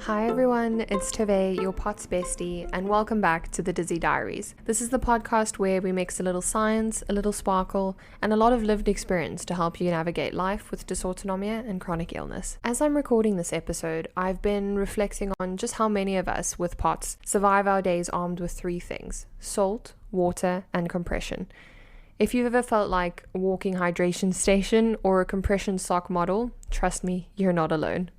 Hi everyone, it's Tove, your POTS bestie, and welcome back to the Dizzy Diaries. This is the podcast where we mix a little science, a little sparkle, and a lot of lived experience to help you navigate life with dysautonomia and chronic illness. As I'm recording this episode, I've been reflecting on just how many of us with POTS survive our days armed with three things: salt, water, and compression. If you've ever felt like a walking hydration station or a compression sock model, trust me, you're not alone.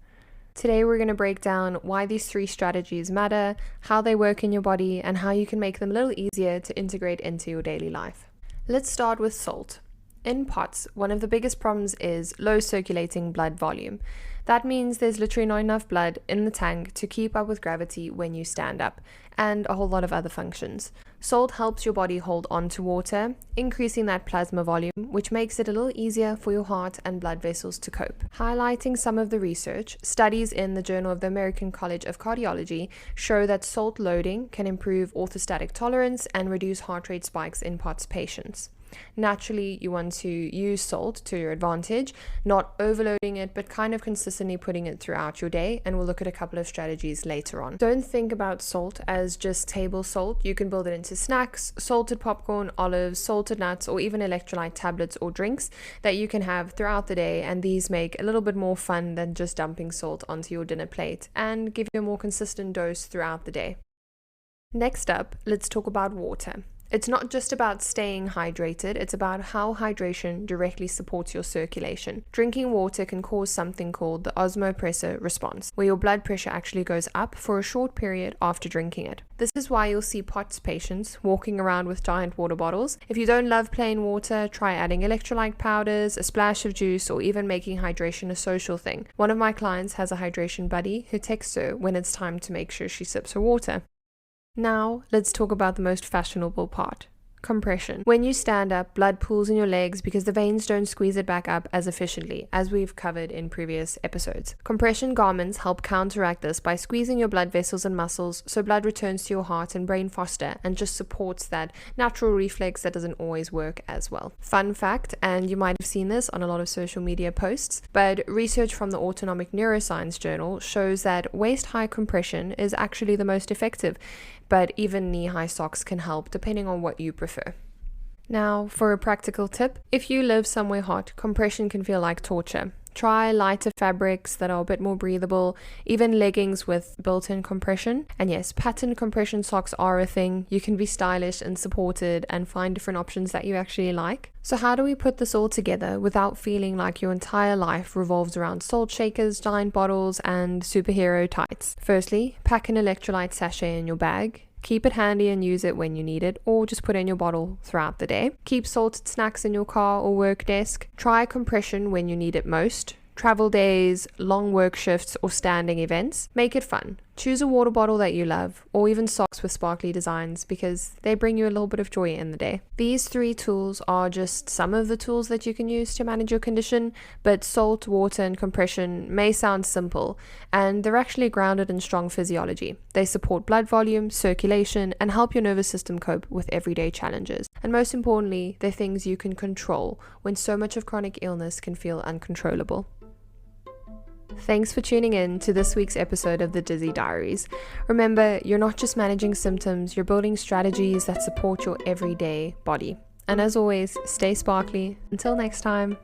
Today we're going to break down why these three strategies matter, how they work in your body, and how you can make them a little easier to integrate into your daily life. Let's start with salt. In POTS, one of the biggest problems is low circulating blood volume. That means there's literally not enough blood in the tank to keep up with gravity when you stand up, and a whole lot of other functions. Salt helps your body hold on to water, increasing that plasma volume, which makes it a little easier for your heart and blood vessels to cope. Highlighting some of the research, studies in the Journal of the American College of Cardiology show that salt loading can improve orthostatic tolerance and reduce heart rate spikes in POTS patients. Naturally, you want to use salt to your advantage, not overloading it, but kind of consistently putting it throughout your day, and we'll look at a couple of strategies later on. Don't think about salt as just table salt. You can build it into snacks, salted popcorn, olives, salted nuts, or even electrolyte tablets or drinks that you can have throughout the day, and these make a little bit more fun than just dumping salt onto your dinner plate and give you a more consistent dose throughout the day. Next up, let's talk about water. It's not just about staying hydrated, it's about how hydration directly supports your circulation. Drinking water can cause something called the osmopressor response, where your blood pressure actually goes up for a short period after drinking it. This is why you'll see POTS patients walking around with giant water bottles. If you don't love plain water, try adding electrolyte powders, a splash of juice, or even making hydration a social thing. One of my clients has a hydration buddy who texts her when it's time to make sure she sips her water. Now, let's talk about the most fashionable part: compression. When you stand up, blood pools in your legs because the veins don't squeeze it back up as efficiently, as we've covered in previous episodes. Compression garments help counteract this by squeezing your blood vessels and muscles so blood returns to your heart and brain faster, and just supports that natural reflex that doesn't always work as well. Fun fact, and you might have seen this on a lot of social media posts, but research from the Autonomic Neuroscience Journal shows that waist-high compression is actually the most effective, but even knee-high socks can help depending on what you prefer. Now, for a practical tip, if you live somewhere hot, compression can feel like torture. Try lighter fabrics that are a bit more breathable, even leggings with built-in compression. And yes, patterned compression socks are a thing. You can be stylish and supported and find different options that you actually like. So how do we put this all together without feeling like your entire life revolves around salt shakers, giant bottles, and superhero tights? Firstly, pack an electrolyte sachet in your bag. Keep it handy and use it when you need it, or just put it in your bottle throughout the day. Keep salted snacks in your car or work desk. Try compression when you need it most. Travel days, long work shifts, or standing events. Make it fun. Choose a water bottle that you love, or even socks with sparkly designs, because they bring you a little bit of joy in the day. These three tools are just some of the tools that you can use to manage your condition, but salt, water, and compression may sound simple, and they're actually grounded in strong physiology. They support blood volume, circulation, and help your nervous system cope with everyday challenges. And most importantly, they're things you can control when so much of chronic illness can feel uncontrollable. Thanks for tuning in to this week's episode of the Dizzy Diaries. Remember, you're not just managing symptoms, you're building strategies that support your everyday body. And as always, stay sparkly. Until next time.